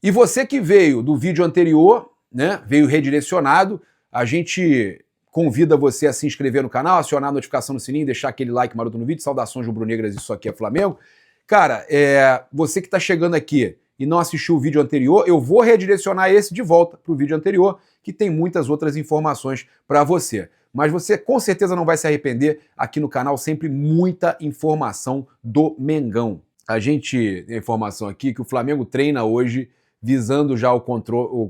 E você que veio do vídeo anterior, né, veio redirecionado, a gente convida você a se inscrever no canal, acionar a notificação no sininho, deixar aquele like maroto no vídeo. Saudações rubro-negras, isso aqui é Flamengo. Cara, você que está chegando aqui e não assistiu o vídeo anterior, eu vou redirecionar esse de volta para o vídeo anterior, que tem muitas outras informações para você. Mas você com certeza não vai se arrepender. Aqui no canal sempre muita informação do Mengão. A gente tem informação aqui que o Flamengo treina hoje visando já o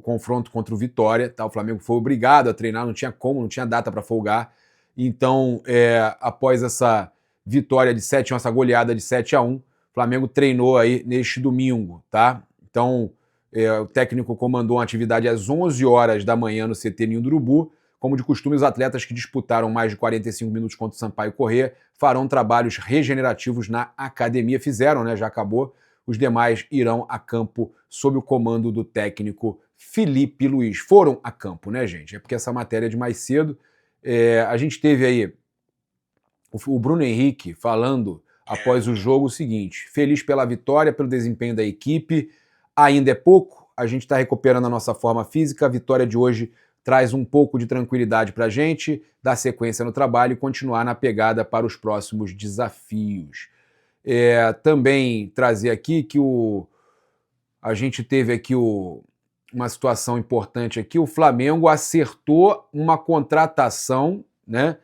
confronto contra o Vitória. Tá? O Flamengo foi obrigado a treinar, não tinha como, não tinha data para folgar. Então, após essa vitória de 7-1, essa goleada de 7-1, o Flamengo treinou aí neste domingo, tá? Então, o técnico comandou uma atividade às 11 horas da manhã no CT Ninho do Urubu. Como de costume, os atletas que disputaram mais de 45 minutos contra o Sampaio Corrêa farão trabalhos regenerativos na academia. Fizeram, né? Já acabou. Os demais irão a campo sob o comando do técnico Felipe Luiz. Foram a campo, né, gente? É porque essa matéria é de mais cedo. A gente teve aí o Bruno Henrique falando após o jogo o seguinte: feliz pela vitória, pelo desempenho da equipe. Ainda é pouco, a gente está recuperando a nossa forma física. A vitória de hoje traz um pouco de tranquilidade para a gente, dar sequência no trabalho e continuar na pegada para os próximos desafios. Também trazer aqui que a gente teve aqui uma situação importante aqui. O Flamengo acertou uma contratação, né,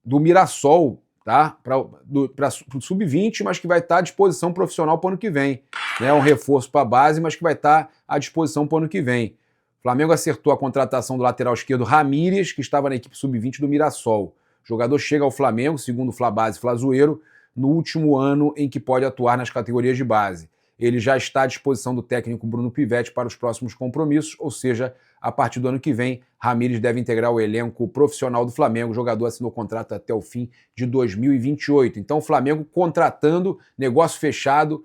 do Mirassol, tá? Para o Sub-20, mas que vai estar à disposição profissional para o ano que vem. É um reforço para a base, mas que vai estar à disposição para o ano que vem. O Flamengo acertou a contratação do lateral esquerdo Ramírez, que estava na equipe Sub-20 do Mirassol. O jogador chega ao Flamengo, segundo o Flabase Flazoeiro, no último ano em que pode atuar nas categorias de base. Ele já está à disposição do técnico Bruno Pivetti para os próximos compromissos, ou seja, a partir do ano que vem, Ramírez deve integrar o elenco profissional do Flamengo. O jogador assinou contrato até o fim de 2028. Então, o Flamengo contratando, negócio fechado,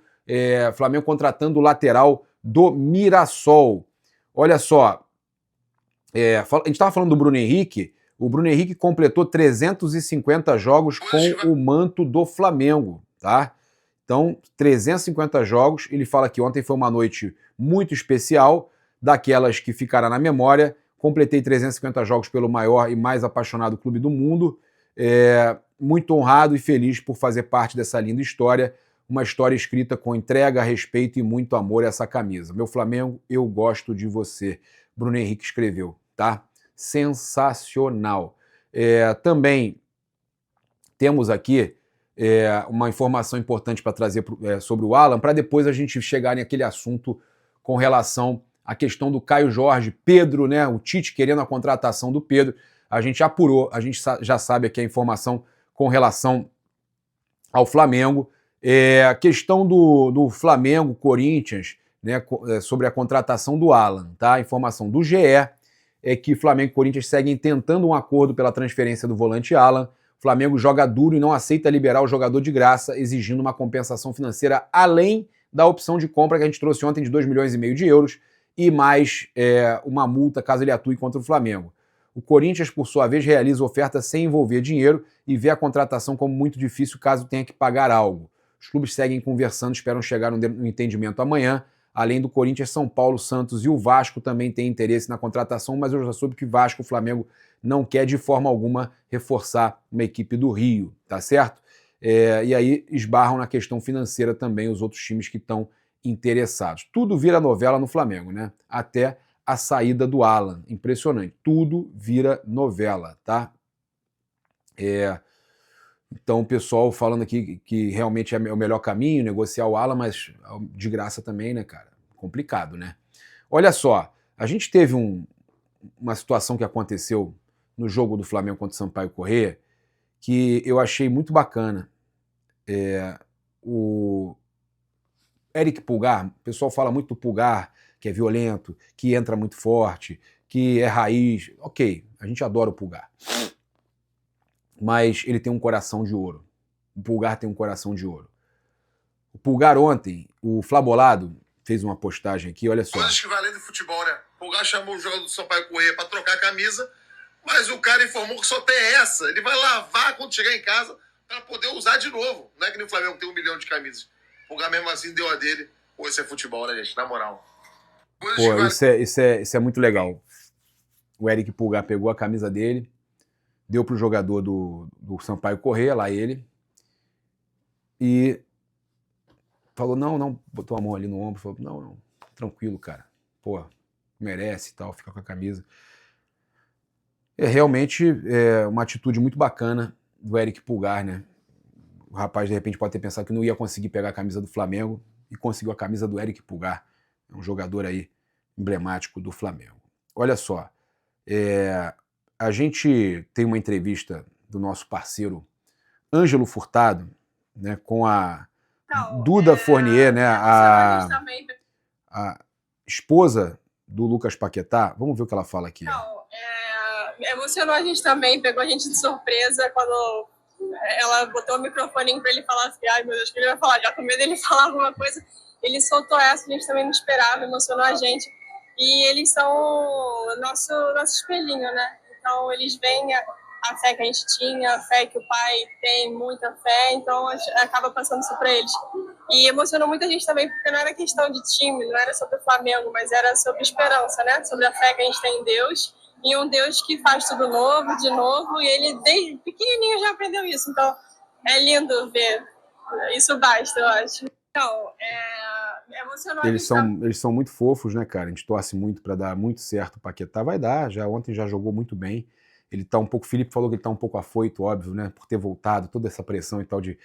Flamengo contratando o lateral do Mirassol. Olha só, a gente estava falando do Bruno Henrique. O Bruno Henrique completou 350 jogos com o manto do Flamengo, tá? Então, 350 jogos. Ele fala que ontem foi uma noite muito especial, daquelas que ficará na memória. Completei 350 jogos pelo maior e mais apaixonado clube do mundo. Muito honrado e feliz por fazer parte dessa linda história. Uma história escrita com entrega, respeito e muito amor a essa camisa. Meu Flamengo, eu gosto de você. Bruno Henrique escreveu, tá? Sensacional. Também temos aqui uma informação importante para trazer sobre o Alan, para depois a gente chegar naquele assunto com relação à questão do Caio Jorge, Pedro, né? O Tite querendo a contratação do Pedro. A gente apurou, a gente já sabe aqui a informação com relação ao Flamengo. A questão do Flamengo, Corinthians, né, sobre a contratação do Alan, tá? A informação do GE é que Flamengo e Corinthians seguem tentando um acordo pela transferência do volante Alan. O Flamengo joga duro e não aceita liberar o jogador de graça, exigindo uma compensação financeira além da opção de compra que a gente trouxe ontem de 2,5 milhões de euros e mais uma multa caso ele atue contra o Flamengo. O Corinthians, por sua vez, realiza oferta sem envolver dinheiro e vê a contratação como muito difícil caso tenha que pagar algo. Os clubes seguem conversando, esperam chegar no entendimento amanhã. Além do Corinthians, São Paulo, Santos e o Vasco também têm interesse na contratação, mas eu já soube que Vasco e o Flamengo não quer de forma alguma reforçar uma equipe do Rio, tá certo? E aí esbarram na questão financeira também os outros times que estão interessados. Tudo vira novela no Flamengo, né? Até a saída do Alan. Impressionante. Tudo vira novela, tá? Então, o pessoal falando aqui que realmente é o melhor caminho, negociar o Alan, mas de graça também, né, cara? Complicado, né? Olha só, a gente teve uma situação que aconteceu no jogo do Flamengo contra o Sampaio Corrêa que eu achei muito bacana. O Eric Pulgar, o pessoal fala muito do Pulgar, que é violento, que entra muito forte, que é raiz. Ok, a gente adora o Pulgar. Mas ele tem um coração de ouro. O Pulgar tem um coração de ouro. O Pulgar ontem, o Flabolado, fez uma postagem aqui, olha só. Coisas que vai além do futebol, né? O Pulgar chamou o jogador do Sampaio Corrêa para trocar a camisa, mas o cara informou que só tem essa. Ele vai lavar quando chegar em casa para poder usar de novo. Não é que nem o Flamengo tem 1 milhão de camisas. O Pulgar mesmo assim deu a dele. Pô, isso é futebol, né, gente? Na moral. Pô, isso é muito legal. O Eric Pulgar pegou a camisa dele, deu pro jogador do Sampaio Corrêa, lá ele, e falou, não, botou a mão ali no ombro, falou, não, tranquilo, cara. Pô, merece e tal, fica com a camisa. É realmente uma atitude muito bacana do Eric Pulgar, né? O rapaz, de repente, pode ter pensado que não ia conseguir pegar a camisa do Flamengo e conseguiu a camisa do Eric Pulgar. É um jogador aí emblemático do Flamengo. Olha só, a gente tem uma entrevista do nosso parceiro Ângelo Furtado, né, com a Duda Fournier, né, a esposa do Lucas Paquetá. Vamos ver o que ela fala aqui. Emocionou a gente também, pegou a gente de surpresa quando ela botou o microfone para ele falar assim, ai meu Deus, o que ele vai falar? Já com medo dele falar alguma coisa. Ele soltou essa, a gente também não esperava, emocionou a gente. E eles são o nosso espelhinho, né? Então eles veem a fé que a gente tinha, a fé que o pai tem, muita fé, então a gente acaba passando isso para eles. E emocionou muita gente também, porque não era questão de time, não era sobre o Flamengo, mas era sobre esperança, né? Sobre a fé que a gente tem em Deus, e um Deus que faz tudo novo, de novo, e ele desde pequenininho já aprendeu isso. Então é lindo ver, isso basta, eu acho. Então, emocionou. Eles são muito fofos, né, cara? A gente torce muito para dar muito certo o Paquetá. Vai dar, ontem já jogou muito bem. Ele tá um pouco, o Felipe falou que ele tá um pouco afoito, óbvio, né? Por ter voltado, toda essa pressão e tal de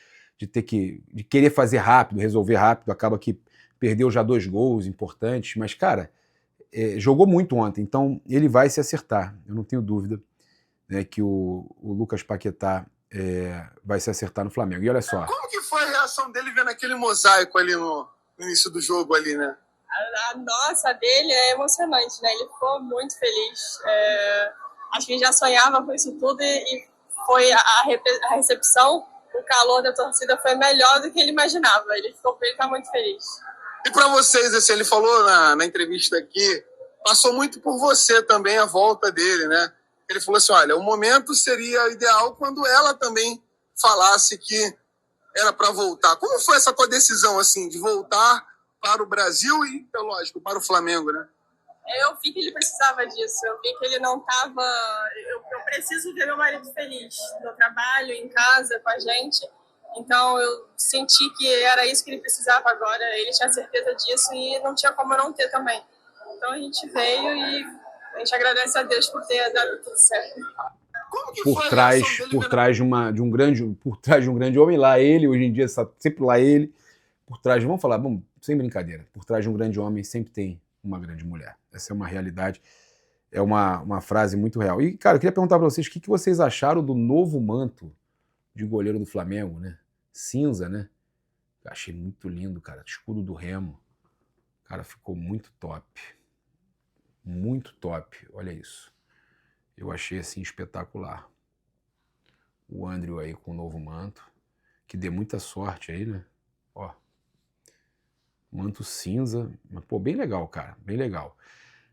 querer fazer rápido, resolver rápido, acaba que perdeu já 2 gols importantes, mas, cara, jogou muito ontem, então ele vai se acertar. Eu não tenho dúvida, né, que o Lucas Paquetá vai se acertar no Flamengo. E olha só. Como que foi a reação dele vendo aquele mosaico ali no início do jogo ali, né? A nossa dele é emocionante, né? Ele ficou muito feliz. Acho que ele já sonhava com isso tudo e foi a recepção, o calor da torcida foi melhor do que ele imaginava. Ele tá muito feliz. E para vocês, assim, ele falou na entrevista aqui, passou muito por você também a volta dele, né? Ele falou assim, olha, o momento seria ideal quando ela também falasse que era para voltar. Como foi essa tua decisão, assim, de voltar para o Brasil e, lógico, para o Flamengo, né? Eu vi que ele precisava disso, eu vi que ele não estava... Eu preciso ver meu marido feliz, no trabalho, em casa, com a gente. Então eu senti que era isso que ele precisava agora, ele tinha certeza disso e não tinha como não ter também. Então a gente veio e a gente agradece a Deus por ter dado tudo certo. Por trás de um grande homem, lá ele, hoje em dia sempre lá ele, por trás, vamos, sem brincadeira, por trás de um grande homem sempre tem uma grande mulher. Essa é uma realidade, é uma frase muito real. E, cara, eu queria perguntar para vocês, o que vocês acharam do novo manto de goleiro do Flamengo, né? Cinza, né? Eu achei muito lindo, cara, escudo do Remo. Cara, ficou muito top. Muito top, olha isso. Eu achei assim espetacular. O Andrew aí com o novo manto, que dê muita sorte aí, né? Ó, manto cinza, mas pô, bem legal, cara, bem legal.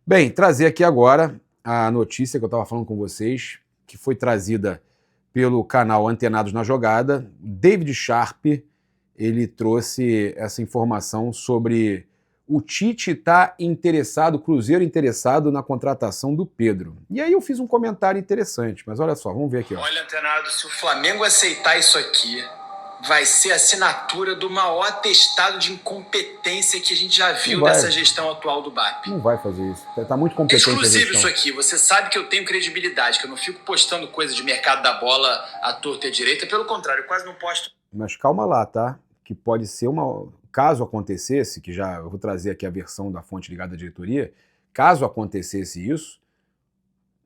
Bem, trazer aqui agora a notícia que eu tava falando com vocês, que foi trazida pelo canal Antenados na Jogada. David Sharp, ele trouxe essa informação sobre o Tite tá interessado, o Cruzeiro interessado na contratação do Pedro. E aí eu fiz um comentário interessante, mas olha só, vamos ver aqui. Ó. Olha, Antenado, se o Flamengo aceitar isso aqui, vai ser a assinatura do maior atestado de incompetência que a gente já viu dessa gestão atual do BAP. Não vai fazer isso, tá muito competente a gestão. Exclusivo isso aqui, você sabe que eu tenho credibilidade, que eu não fico postando coisa de mercado da bola à torta e à direita, pelo contrário, eu quase não posto. Mas calma lá, tá? Que pode ser caso acontecesse, que já eu vou trazer aqui a versão da fonte ligada à diretoria, caso acontecesse isso,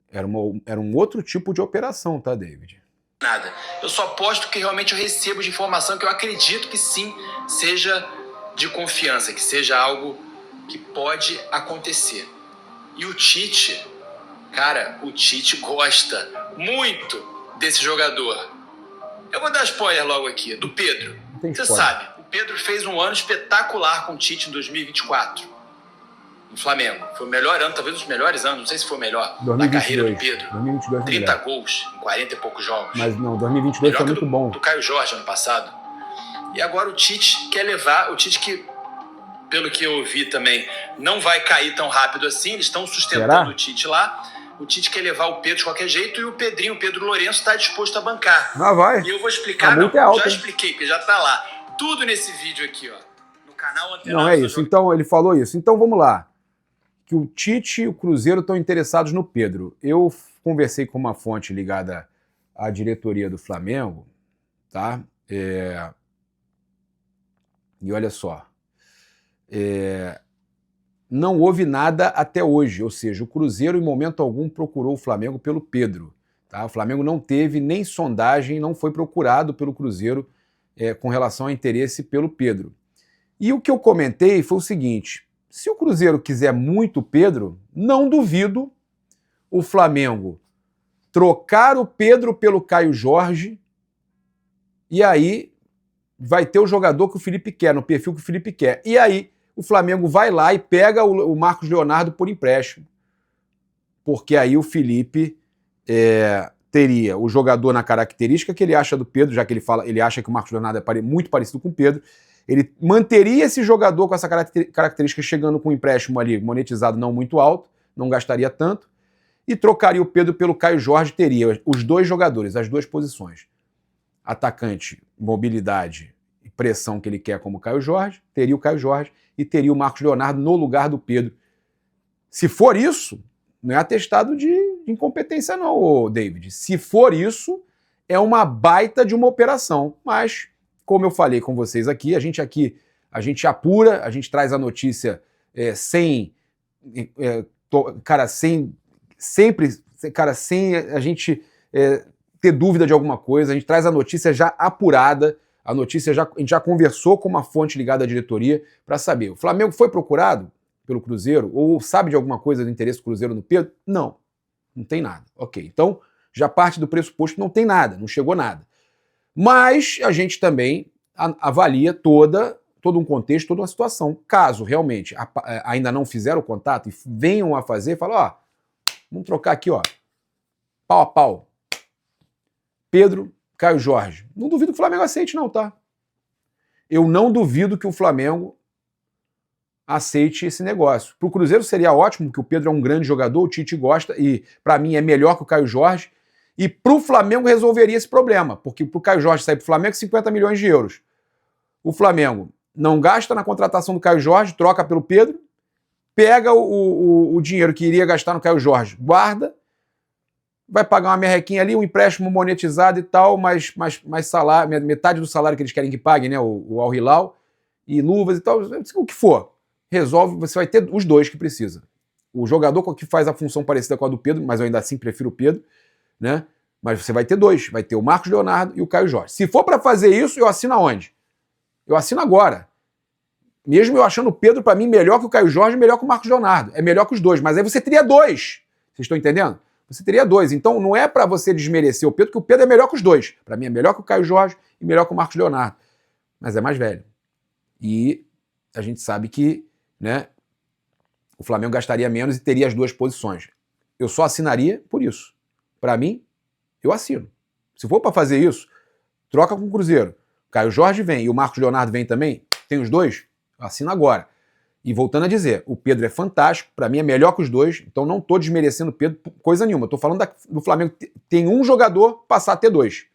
era um outro tipo de operação, tá, David? Nada. Eu só posto que realmente eu recebo de informação que eu acredito que sim seja de confiança, que seja algo que pode acontecer. E o Tite, cara, o Tite gosta muito desse jogador. Eu vou dar spoiler logo aqui, do Pedro. Você sabe, o Pedro fez um ano espetacular com o Tite em 2024. No Flamengo. Foi o melhor ano, talvez um dos melhores anos, não sei se foi o melhor, 2022, na carreira do Pedro. 2022 30 gols em 40 e poucos jogos. Mas não, 2022 foi muito bom. Do Caio Jorge ano passado. E agora o Tite quer levar, o Tite que, pelo que eu ouvi também, não vai cair tão rápido assim. Eles estão sustentando Será? o Tite lá. O Tite quer levar o Pedro de qualquer jeito e o Pedrinho, o Pedro Lourenço, está disposto a bancar. Ah, vai. E eu vou explicar, A multa é alta, já hein? expliquei, porque já tá lá. Tudo nesse vídeo aqui, ó. No canal Antenado. Não, é isso. Então, ele falou isso. Então, vamos lá. Que o Tite e o Cruzeiro estão interessados no Pedro. Eu conversei com uma fonte ligada à diretoria do Flamengo, tá? E olha só. Não houve nada até hoje, ou seja, o Cruzeiro em momento algum procurou o Flamengo pelo Pedro. Tá? O Flamengo não teve nem sondagem, não foi procurado pelo Cruzeiro com relação a interesse pelo Pedro. E o que eu comentei foi o seguinte, se o Cruzeiro quiser muito o Pedro, não duvido o Flamengo trocar o Pedro pelo Caio Jorge e aí vai ter o jogador que o Felipe quer, no perfil que o Felipe quer. E aí o Flamengo vai lá e pega o Marcos Leonardo por empréstimo. Porque aí o Felipe teria o jogador na característica que ele acha do Pedro, já que ele acha que o Marcos Leonardo é muito parecido com o Pedro. Ele manteria esse jogador com essa característica chegando com um empréstimo ali monetizado não muito alto, não gastaria tanto, e trocaria o Pedro pelo Caio Jorge, teria os dois jogadores, as duas posições. Atacante, mobilidade e pressão que ele quer como o Caio Jorge, teria o Caio Jorge e teria o Marcos Leonardo no lugar do Pedro. Se for isso, não é atestado de incompetência não, David. Se for isso, é uma baita de uma operação. Mas, como eu falei com vocês aqui, a gente apura, a gente traz a notícia sem a gente ter dúvida de alguma coisa, a gente traz a notícia já apurada, a gente já conversou com uma fonte ligada à diretoria para saber, o Flamengo foi procurado pelo Cruzeiro ou sabe de alguma coisa do interesse do Cruzeiro no Pedro? Não tem nada. Ok, então já parte do pressuposto que não tem nada, não chegou nada. Mas a gente também avalia todo um contexto, toda uma situação. Caso realmente ainda não fizeram o contato e venham a fazer, falam, vamos trocar aqui, pau a pau. Pedro, Caio Jorge. Não duvido que o Flamengo aceite não, tá? Eu não duvido que o Flamengo aceite esse negócio. Pro Cruzeiro seria ótimo, porque o Pedro é um grande jogador, o Tite gosta e para mim é melhor que o Caio Jorge. E pro Flamengo resolveria esse problema, porque pro Caio Jorge sair pro Flamengo 50 milhões de euros. O Flamengo não gasta na contratação do Caio Jorge, troca pelo Pedro, pega o dinheiro que iria gastar no Caio Jorge, guarda, vai pagar uma merrequinha ali, um empréstimo monetizado e tal, mais salário, metade do salário que eles querem que pague, né, o Al Hilal, e luvas e tal, o que for. Resolve, você vai ter os dois que precisa. O jogador que faz a função parecida com a do Pedro, mas eu ainda assim prefiro o Pedro, né? Mas você vai ter dois, vai ter o Marcos Leonardo e o Caio Jorge. Se for para fazer isso, eu assino aonde? Eu assino agora. Mesmo eu achando o Pedro, para mim, melhor que o Caio Jorge, melhor que o Marcos Leonardo. É melhor que os dois, mas aí você teria dois. Vocês estão entendendo? Você teria dois. Então não é para você desmerecer o Pedro, que o Pedro é melhor que os dois. Para mim é melhor que o Caio Jorge e melhor que o Marcos Leonardo. Mas é mais velho. E a gente sabe que, né, o Flamengo gastaria menos e teria as duas posições. Eu só assinaria por isso. Para mim, eu assino. Se for para fazer isso, troca com o Cruzeiro. Caio Jorge vem e o Marcos Leonardo vem também. Tem os dois? Eu assino agora. E voltando a dizer, o Pedro é fantástico, para mim é melhor que os dois, então não estou desmerecendo o Pedro coisa nenhuma. Estou falando do Flamengo tem um jogador, passar a ter dois.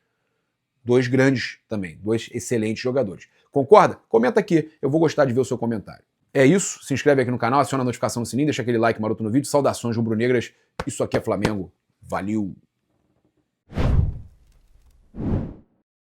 Dois grandes também, dois excelentes jogadores. Concorda? Comenta aqui, eu vou gostar de ver o seu comentário. É isso, se inscreve aqui no canal, aciona a notificação no sininho, deixa aquele like maroto no vídeo. Saudações rubro-negras, isso aqui é Flamengo. Valeu!